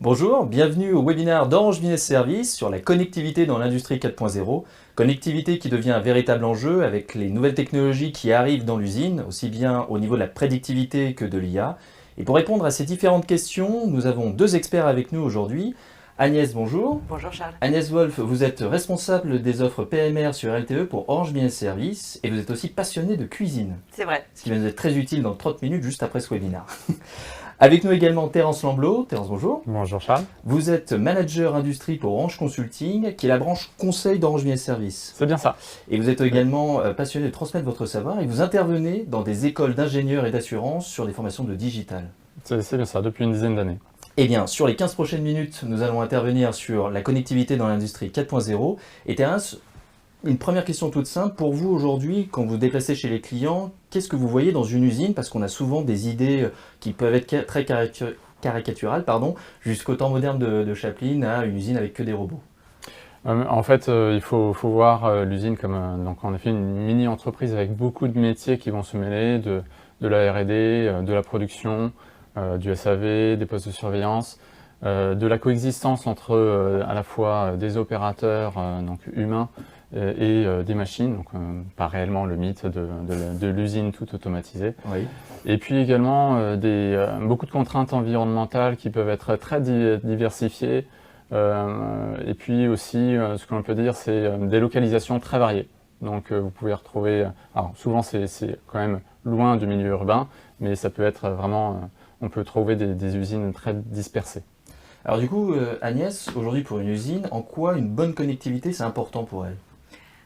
Bonjour, bienvenue au webinaire d'Orange Business Services sur la connectivité dans l'industrie 4.0. Connectivité qui devient un véritable enjeu avec les nouvelles technologies qui arrivent dans l'usine, aussi bien au niveau de la prédictivité que de l'IA. Et pour répondre à ces différentes questions, nous avons deux experts avec nous aujourd'hui. Agnès, bonjour. Bonjour Charles. Agnès Wolf, vous êtes responsable des offres PMR sur LTE pour Orange Business Services et vous êtes aussi passionnée de cuisine. C'est vrai. Ce qui va nous être très utile dans 30 minutes juste après ce webinaire. Avec nous également Terence Lamblot. Terence, bonjour. Bonjour Charles. Vous êtes manager industrie pour Orange Consulting, qui est la branche conseil d'Orange Business Services. C'est bien ça. Et vous êtes également passionné de transmettre votre savoir et vous intervenez dans des écoles d'ingénieurs et d'assurance sur des formations de digital. C'est bien ça, depuis une dizaine d'années. Eh bien, sur les 15 prochaines minutes, nous allons intervenir sur la connectivité dans l'industrie 4.0. Et Terence, une première question toute simple. Pour vous aujourd'hui, quand vous vous déplacez chez les clients, qu'est-ce que vous voyez dans une usine? Parce qu'on a souvent des idées qui peuvent être très caricaturales, jusqu'au temps moderne de Chaplin à une usine avec que des robots. En fait, il faut voir l'usine comme donc en effet une mini-entreprise avec beaucoup de métiers qui vont se mêler, de la R&D, de la production, du SAV, des postes de surveillance, de la coexistence entre à la fois des opérateurs donc humains et des machines, donc pas réellement le mythe de l'usine toute automatisée. Oui. Et puis également beaucoup de contraintes environnementales qui peuvent être très diversifiées. Et puis aussi, ce que l'on peut dire, c'est des localisations très variées. Donc vous pouvez retrouver, alors souvent c'est quand même loin du milieu urbain, mais ça peut être vraiment, on peut trouver des usines très dispersées. Alors du coup, Agnès, aujourd'hui pour une usine, en quoi une bonne connectivité c'est important pour elle?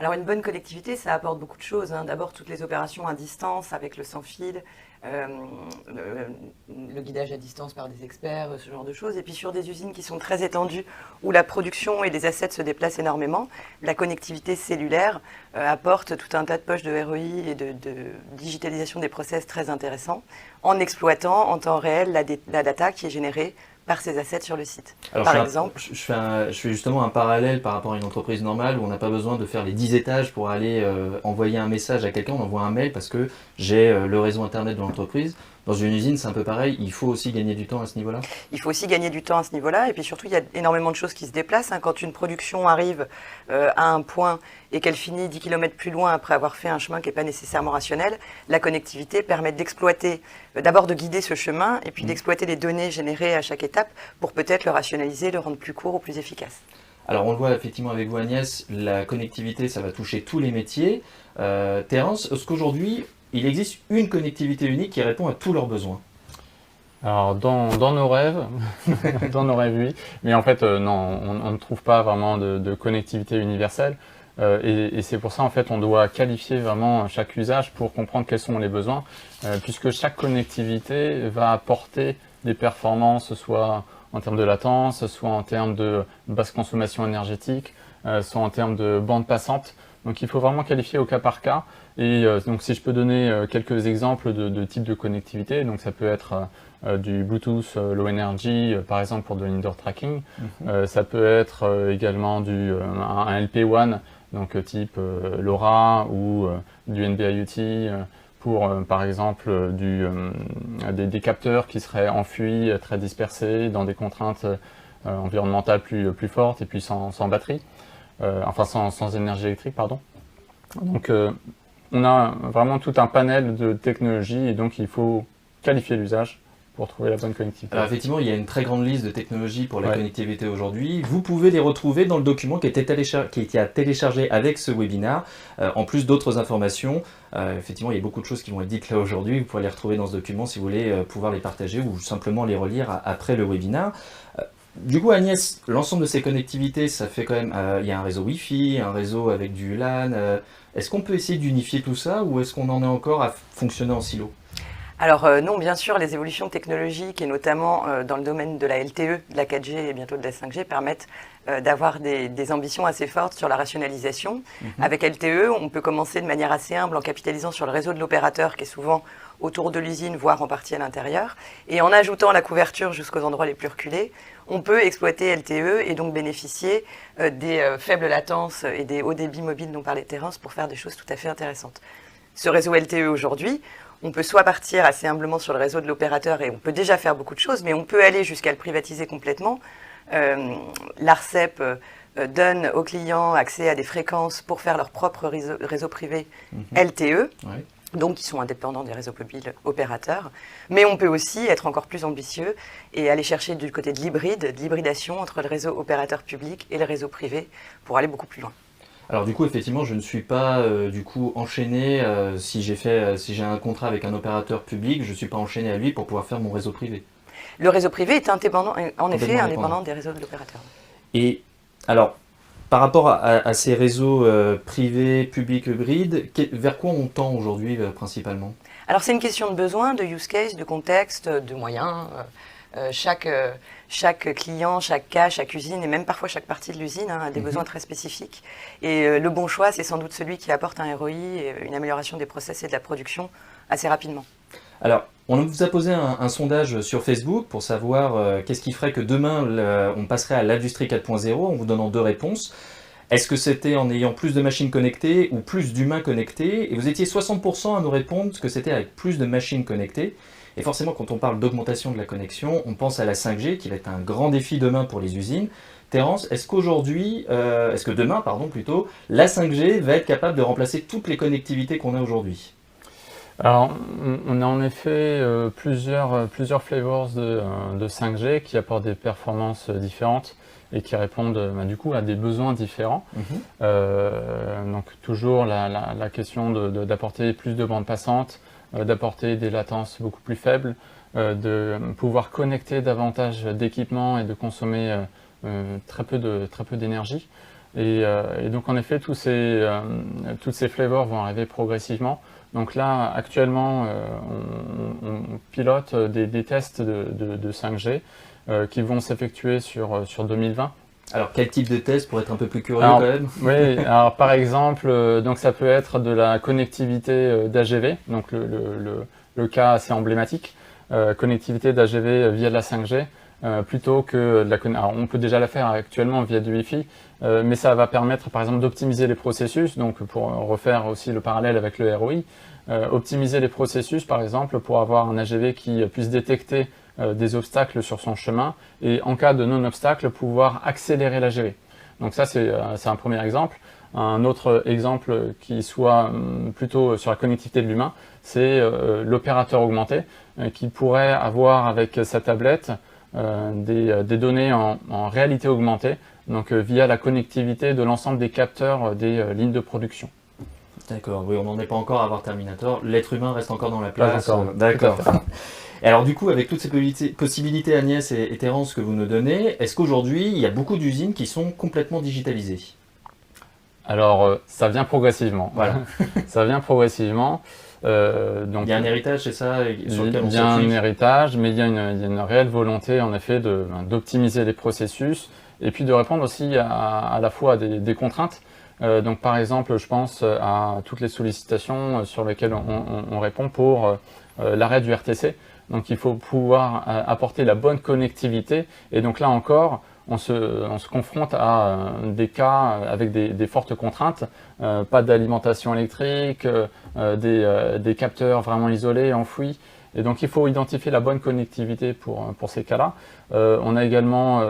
Alors une bonne connectivité, ça apporte beaucoup de choses. D'abord toutes les opérations à distance avec le sans-fil, le guidage à distance par des experts, ce genre de choses. Et puis sur des usines qui sont très étendues, où la production et les assets se déplacent énormément, la connectivité cellulaire apporte tout un tas de poches de ROI et de digitalisation des process très intéressants, en exploitant en temps réel la data qui est générée par ces assets sur le site. Alors, par exemple, je fais justement un parallèle par rapport à une entreprise normale où on n'a pas besoin de faire les 10 étages pour aller envoyer un message à quelqu'un, on envoie un mail parce que j'ai le réseau internet de l'entreprise. Dans une usine, c'est un peu pareil, il faut aussi gagner du temps à ce niveau-là. Il faut aussi gagner du temps à ce niveau-là, et puis surtout, il y a énormément de choses qui se déplacent. Quand une production arrive à un point et qu'elle finit 10 km plus loin après avoir fait un chemin qui n'est pas nécessairement rationnel, la connectivité permet d'exploiter, d'abord de guider ce chemin, et puis d'exploiter les données générées à chaque étape pour peut-être le rationaliser, le rendre plus court ou plus efficace. Alors on le voit effectivement avec vous Agnès, la connectivité ça va toucher tous les métiers. Terence, est-ce qu'aujourd'hui il existe une connectivité unique qui répond à tous leurs besoins? Alors dans nos rêves, oui, mais en fait non, on ne trouve pas vraiment de connectivité universelle. Et c'est pour ça en fait on doit qualifier vraiment chaque usage pour comprendre quels sont les besoins, puisque chaque connectivité va apporter des performances, soit en termes de latence, soit en termes de basse consommation énergétique, soit en termes de bande passante. Donc il faut vraiment qualifier au cas par cas. Et donc si je peux donner quelques exemples de types de connectivité, donc ça peut être du Bluetooth Low Energy, par exemple pour de l'indoor tracking. Ça peut être également un LPWAN, donc type LoRa ou du NB-IoT pour par exemple des capteurs qui seraient enfuis, très dispersés dans des contraintes environnementales plus fortes et puis sans batterie, sans énergie électrique, pardon. Donc on a vraiment tout un panel de technologies et donc il faut qualifier l'usage pour trouver la bonne connectivité. Alors effectivement, il y a une très grande liste de technologies pour la connectivité aujourd'hui. Vous pouvez les retrouver dans le document qui a été téléchargé avec ce webinaire, en plus d'autres informations. Effectivement, il y a beaucoup de choses qui vont être dites là aujourd'hui. Vous pouvez les retrouver dans ce document si vous voulez pouvoir les partager ou simplement les relire après le webinaire. Du coup, Agnès, l'ensemble de ces connectivités, ça fait quand même, il y a un réseau Wi-Fi, un réseau avec du LAN. Est-ce qu'on peut essayer d'unifier tout ça ou est-ce qu'on en est encore à fonctionner en silo? Alors non, bien sûr, les évolutions technologiques et notamment dans le domaine de la LTE, de la 4G et bientôt de la 5G permettent d'avoir des ambitions assez fortes sur la rationalisation. Avec LTE, on peut commencer de manière assez humble en capitalisant sur le réseau de l'opérateur qui est souvent autour de l'usine, voire en partie à l'intérieur. Et en ajoutant la couverture jusqu'aux endroits les plus reculés, on peut exploiter LTE et donc bénéficier des faibles latences et des hauts débits mobiles dont parlait Terence pour faire des choses tout à fait intéressantes. Ce réseau LTE aujourd'hui, On peut soit partir assez humblement sur le réseau de l'opérateur et on peut déjà faire beaucoup de choses, mais on peut aller jusqu'à le privatiser complètement. L'ARCEP donne aux clients accès à des fréquences pour faire leur propre réseau privé LTE. Ouais. Donc, qui sont indépendants des réseaux mobiles opérateurs. Mais on peut aussi être encore plus ambitieux et aller chercher du côté de l'hybride, de l'hybridation entre le réseau opérateur public et le réseau privé pour aller beaucoup plus loin. Alors du coup, effectivement, je ne suis pas du coup enchaîné, si j'ai un contrat avec un opérateur public, je ne suis pas enchaîné à lui pour pouvoir faire mon réseau privé. Le réseau privé est indépendant, en effet indépendant des réseaux de l'opérateur. Et alors, par rapport à ces réseaux privés, publics, hybrides, vers quoi on tend aujourd'hui principalement? Alors c'est une question de besoin, de use case, de contexte, de moyens. Chaque client, chaque cas, chaque usine et même parfois chaque partie de l'usine a des besoins très spécifiques. Et le bon choix, c'est sans doute celui qui apporte un ROI et une amélioration des process et de la production assez rapidement. Alors, on vous a posé un sondage sur Facebook pour savoir qu'est-ce qui ferait que demain on passerait à l'industrie 4.0 en vous donnant 2 réponses. Est-ce que c'était en ayant plus de machines connectées ou plus d'humains connectés? Et vous étiez 60% à nous répondre que c'était avec plus de machines connectées. Et forcément, quand on parle d'augmentation de la connexion, on pense à la 5G qui va être un grand défi demain pour les usines. Terence, est-ce que demain, plutôt, la 5G va être capable de remplacer toutes les connectivités qu'on a aujourd'hui? Alors, on a en effet plusieurs flavors de 5G qui apportent des performances différentes et qui répondent du coup à des besoins différents. Donc toujours la question d'apporter plus de bandes passantes, d'apporter des latences beaucoup plus faibles, de pouvoir connecter davantage d'équipements et de consommer très peu d'énergie. Et donc en effet, toutes ces flavors vont arriver progressivement. Donc là, actuellement, on pilote des tests de 5G qui vont s'effectuer sur 2020. Alors, quel type de test pour être un peu plus curieux quand même? Oui, alors par exemple, donc ça peut être de la connectivité d'AGV, donc le cas assez emblématique, connectivité d'AGV via de la 5G. Plutôt que de alors on peut déjà la faire actuellement via du Wi-Fi, mais ça va permettre par exemple d'optimiser les processus, donc pour refaire aussi le parallèle avec le ROI, optimiser les processus par exemple pour avoir un AGV qui puisse détecter des obstacles sur son chemin et en cas de non-obstacle pouvoir accélérer l'AGV. Donc ça c'est un premier exemple. Un autre exemple qui soit plutôt sur la connectivité de l'humain, c'est l'opérateur augmenté qui pourrait avoir avec sa tablette des données en réalité augmentée, donc via la connectivité de l'ensemble des capteurs des lignes de production. D'accord, oui, on n'en est pas encore à avoir Terminator. L'être humain reste encore dans la place. D'accord. Et alors du coup, avec toutes ces possibilités, Agnès et Terence, que vous nous donnez, est-ce qu'aujourd'hui, il y a beaucoup d'usines qui sont complètement digitalisées? Alors, ça vient progressivement. Voilà. Ça vient progressivement. Donc, il y a un héritage, c'est ça, sur lequel on s'appuie? Il y a un héritage, mais il y a une réelle volonté, en effet, d'optimiser les processus et puis de répondre aussi à la fois à des contraintes. Donc, par exemple, je pense à toutes les sollicitations sur lesquelles on répond pour l'arrêt du RTC. Donc, il faut pouvoir apporter la bonne connectivité. Et donc, là encore, on se confronte à des cas avec des fortes contraintes, pas d'alimentation électrique, des capteurs vraiment isolés, enfouis. Et donc il faut identifier la bonne connectivité pour ces cas-là. On a également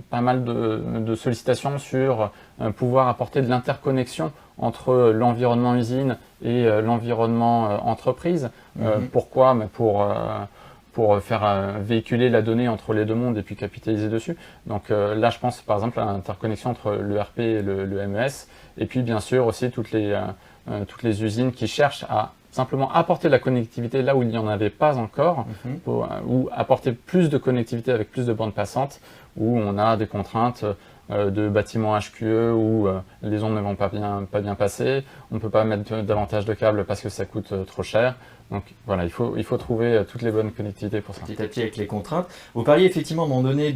pas mal de sollicitations sur pouvoir apporter de l'interconnexion entre l'environnement usine et l'environnement entreprise. Pourquoi? Pour faire véhiculer la donnée entre les deux mondes et puis capitaliser dessus. Donc là, je pense par exemple à l'interconnexion entre le RP et le MES, et puis bien sûr aussi toutes les usines qui cherchent à simplement apporter de la connectivité là où il n'y en avait pas encore, ou apporter plus de connectivité avec plus de bandes passantes, où on a des contraintes de bâtiments HQE où les ondes ne vont pas bien passer, on ne peut pas mettre davantage de câbles parce que ça coûte trop cher. Donc voilà, il faut trouver toutes les bonnes connectivités pour ça. Petit à petit avec les contraintes. Vous parliez effectivement à un moment donné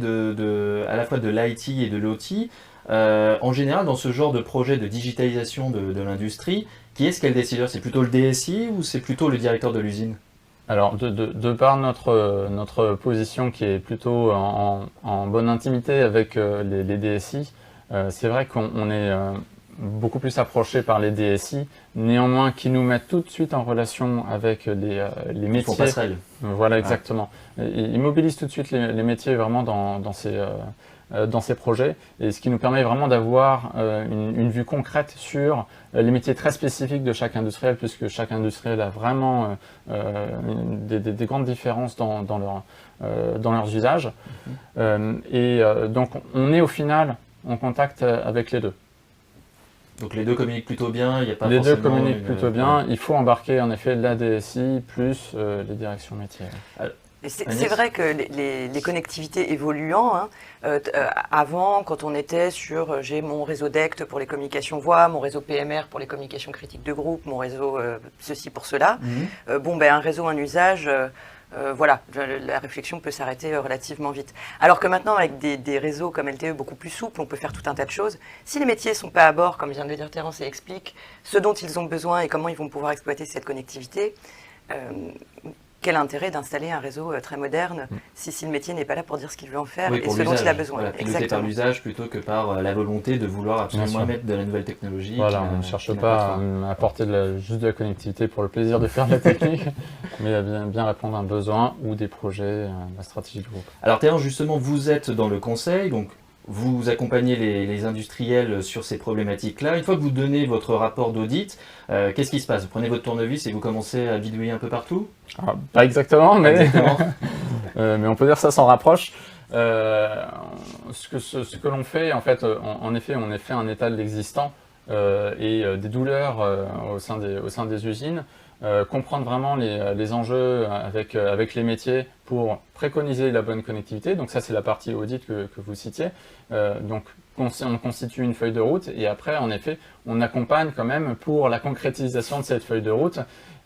à la fois de l'IT et de l'OT. En général, dans ce genre de projet de digitalisation de l'industrie, qui est-ce qui est le décideur? C'est plutôt le DSI ou c'est plutôt le directeur de l'usine? Alors, de par notre position qui est plutôt en bonne intimité avec les DSI, c'est vrai qu'on est beaucoup plus approchés par les DSI, néanmoins qui nous mettent tout de suite en relation avec les métiers. Ils font passerelle. Voilà, exactement. Ils mobilisent tout de suite les métiers vraiment dans ces projets, et ce qui nous permet vraiment d'avoir une vue concrète sur les métiers très spécifiques de chaque industriel, puisque chaque industriel a vraiment des grandes différences dans leurs usages. Donc on est au final en contact avec les deux. Donc les deux communiquent plutôt bien, il n'y a pas Les forcément deux communiquent plutôt bien, il faut embarquer en effet la DSI plus les directions métiers. C'est vrai que les connectivités évoluant, avant, quand on était sur j'ai mon réseau DECT pour les communications voix, mon réseau PMR pour les communications critiques de groupe, mon réseau ceci pour cela, un réseau, un usage, voilà, la réflexion peut s'arrêter relativement vite. Alors que maintenant, avec des réseaux comme LTE beaucoup plus souples, on peut faire tout un tas de choses. Si les métiers ne sont pas à bord, comme vient de le dire Terence, et expliquent ce dont ils ont besoin et comment ils vont pouvoir exploiter cette connectivité, quel intérêt d'installer un réseau très moderne si le métier n'est pas là pour dire ce qu'il veut en faire et ce dont il a besoin. Voilà, piloté par l'usage plutôt que par la volonté de vouloir absolument mettre de la nouvelle technologie. Voilà, on ne cherche pas à apporter juste de la connectivité pour le plaisir de faire de la technique, mais à bien répondre à un besoin ou des projets, la stratégie du groupe. Alors Terence, justement, vous êtes dans le conseil, donc vous accompagnez les industriels sur ces problématiques-là. Une fois que vous donnez votre rapport d'audit, qu'est-ce qui se passe? Vous prenez votre tournevis et vous commencez à bidouiller un peu partout? Pas exactement, mais, mais on peut dire ça s'en rapproche. Ce que l'on fait, en fait, en effet, on a fait un état de l'existant et des douleurs au sein des usines. Comprendre vraiment les enjeux avec les métiers pour préconiser la bonne connectivité. Donc ça, c'est la partie audit que vous citiez. Donc on constitue une feuille de route et après, en effet, on accompagne quand même pour la concrétisation de cette feuille de route.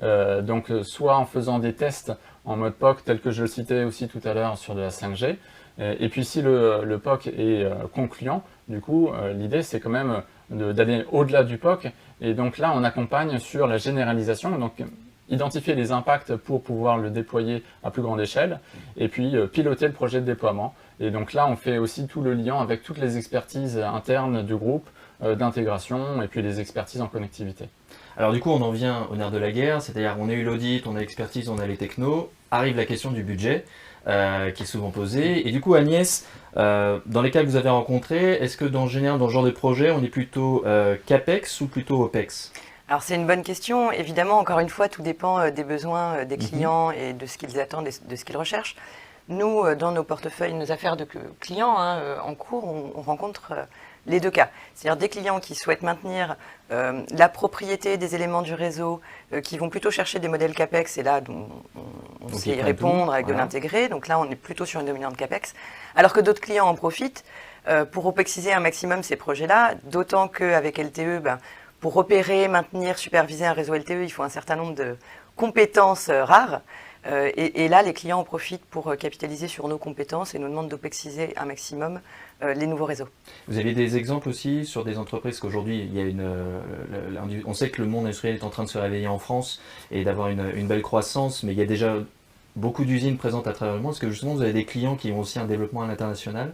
Donc soit en faisant des tests en mode POC, tel que je le citais aussi tout à l'heure sur de la 5G. Et puis si le POC est concluant, du coup, l'idée, c'est quand même d'aller au-delà du POC. Et donc là, on accompagne sur la généralisation, donc identifier les impacts pour pouvoir le déployer à plus grande échelle, et puis piloter le projet de déploiement. Et donc là, on fait aussi tout le lien avec toutes les expertises internes du groupe, d'intégration, et puis les expertises en connectivité. Alors du coup, on en vient au nerf de la guerre, c'est-à-dire on a eu l'audit, on a l'expertise, on a les technos, arrive la question du budget. Qui est souvent posée. Et du coup, Agnès, dans les cas que vous avez rencontrés, est-ce que dans ce genre de projet, on est plutôt CAPEX ou plutôt OPEX? Alors c'est une bonne question. Évidemment, encore une fois, tout dépend des besoins des clients et de ce qu'ils attendent et de ce qu'ils recherchent. Nous, dans nos portefeuilles, nos affaires de clients en cours, on rencontre les deux cas. C'est-à-dire des clients qui souhaitent maintenir la propriété des éléments du réseau, qui vont plutôt chercher des modèles CAPEX, et là, on sait y répondre avec de l'intégré. Donc là, on est plutôt sur une dominante CAPEX. Alors que d'autres clients en profitent pour OPEXiser un maximum ces projets-là, d'autant qu'avec LTE, pour opérer, maintenir, superviser un réseau LTE, il faut un certain nombre de compétences rares. Et là, les clients en profitent pour capitaliser sur nos compétences et nous demandent d'OPEXiser un maximum les nouveaux réseaux. Vous avez des exemples aussi sur des entreprises qu'aujourd'hui, il y a on sait que le monde industriel est en train de se réveiller en France et d'avoir une belle croissance, mais il y a déjà beaucoup d'usines présentes à travers le monde. Est-ce que justement vous avez des clients qui ont aussi un développement à l'international?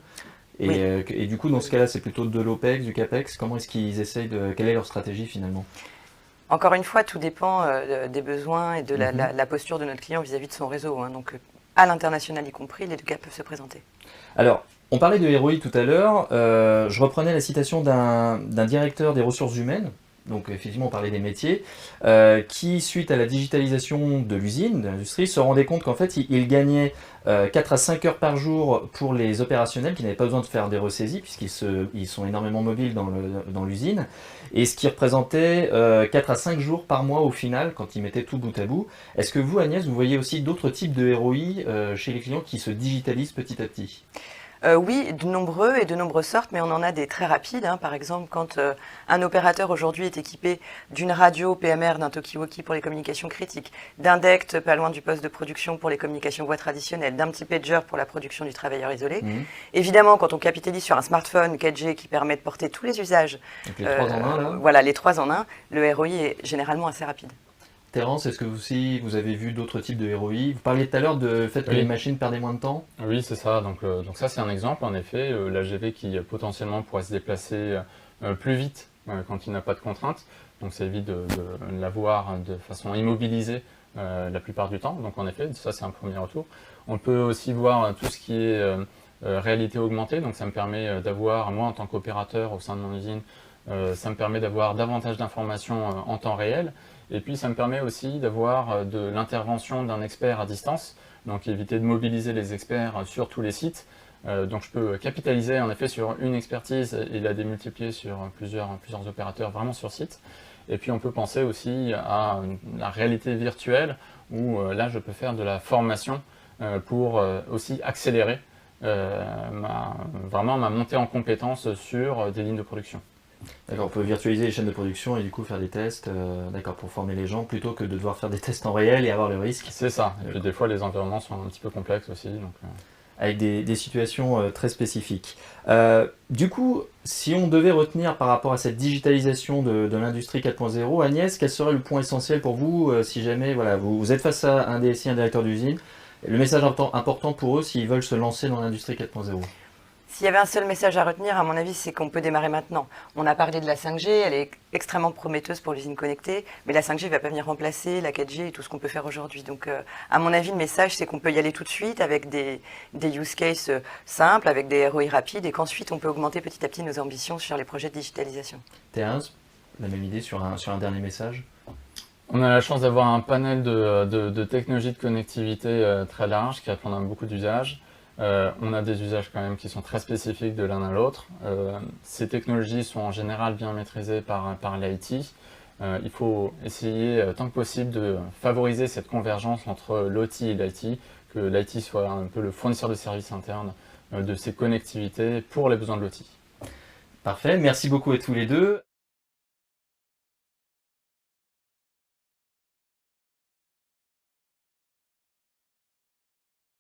Et du coup, dans ce cas-là, c'est plutôt de l'OPEX, du CAPEX. Comment est-ce qu'ils essayent quelle est leur stratégie finalement? Encore une fois, tout dépend des besoins et de la posture de notre client vis-à-vis de son réseau. Donc, à l'international y compris, les deux cas peuvent se présenter. Alors, on parlait de ROI tout à l'heure. Je reprenais la citation d'un directeur des ressources humaines. Donc, effectivement, on parlait des métiers, qui, suite à la digitalisation de l'usine, de l'industrie, se rendait compte qu'en fait, il gagnait 4 à 5 heures par jour pour les opérationnels qui n'avaient pas besoin de faire des ressaisies, puisqu'ils sont énormément mobiles dans l'usine, et ce qui représentait 4 à 5 jours par mois au final, quand ils mettaient tout bout à bout. Est-ce que vous, Agnès, vous voyez aussi d'autres types de ROI chez les clients qui se digitalisent petit à petit? Oui, de nombreuses sortes, mais on en a des très rapides. Par exemple, quand un opérateur aujourd'hui est équipé d'une radio PMR, d'un talkie-walkie pour les communications critiques, d'un DECT pas loin du poste de production pour les communications voix traditionnelles, d'un petit pager pour la production du travailleur isolé. Évidemment, quand on capitalise sur un smartphone 4G qui permet de porter tous les usages, donc les 3 en 1, là. Voilà, les 3 en 1, le ROI est généralement assez rapide. Terence, est-ce que vous avez vu d'autres types de ROI? Vous parliez tout à l'heure du fait que les machines perdaient moins de temps? Oui, c'est ça. Donc ça, c'est un exemple, en effet. L'AGV qui potentiellement pourrait se déplacer plus vite quand il n'a pas de contraintes. Donc ça évite de l'avoir de façon immobilisée la plupart du temps. Donc en effet, ça c'est un premier retour. On peut aussi voir tout ce qui est réalité augmentée. Donc ça me permet d'avoir, moi en tant qu'opérateur au sein de mon usine, ça me permet d'avoir davantage d'informations en temps réel. Et puis ça me permet aussi d'avoir de l'intervention d'un expert à distance. Donc éviter de mobiliser les experts sur tous les sites. Donc je peux capitaliser en effet sur une expertise et la démultiplier sur plusieurs opérateurs vraiment sur site. Et puis on peut penser aussi à la réalité virtuelle où là je peux faire de la formation pour aussi accélérer vraiment ma montée en compétence sur des lignes de production. D'accord, on peut virtualiser les chaînes de production et du coup faire des tests d'accord, pour former les gens plutôt que de devoir faire des tests en réel et avoir le risque. C'est ça, et puis des fois les environnements sont un petit peu complexes aussi. Donc, avec des situations très spécifiques. Du coup, si on devait retenir par rapport à cette digitalisation de l'industrie 4.0, Agnès, quel serait le point essentiel pour vous si jamais voilà, vous êtes face à un DSI, un directeur d'usine, le message important pour eux s'ils veulent se lancer dans l'industrie 4.0? S'il y avait un seul message à retenir, à mon avis, c'est qu'on peut démarrer maintenant. On a parlé de la 5G, elle est extrêmement prometteuse pour l'usine connectée, mais la 5G ne va pas venir remplacer la 4G et tout ce qu'on peut faire aujourd'hui. Donc, à mon avis, le message, c'est qu'on peut y aller tout de suite avec des use cases simples, avec des ROI rapides, et qu'ensuite, on peut augmenter petit à petit nos ambitions sur les projets de digitalisation. Thérèse, la même idée sur un dernier message? On a la chance d'avoir un panel de technologies de connectivité très large qui répondent à beaucoup d'usages. On a des usages quand même qui sont très spécifiques de l'un à l'autre. Ces technologies sont en général bien maîtrisées par l'IT. Il faut essayer tant que possible de favoriser cette convergence entre l'OT et l'IT, que l'IT soit un peu le fournisseur de services internes de ces connectivités pour les besoins de l'OT. Parfait, merci beaucoup à tous les deux.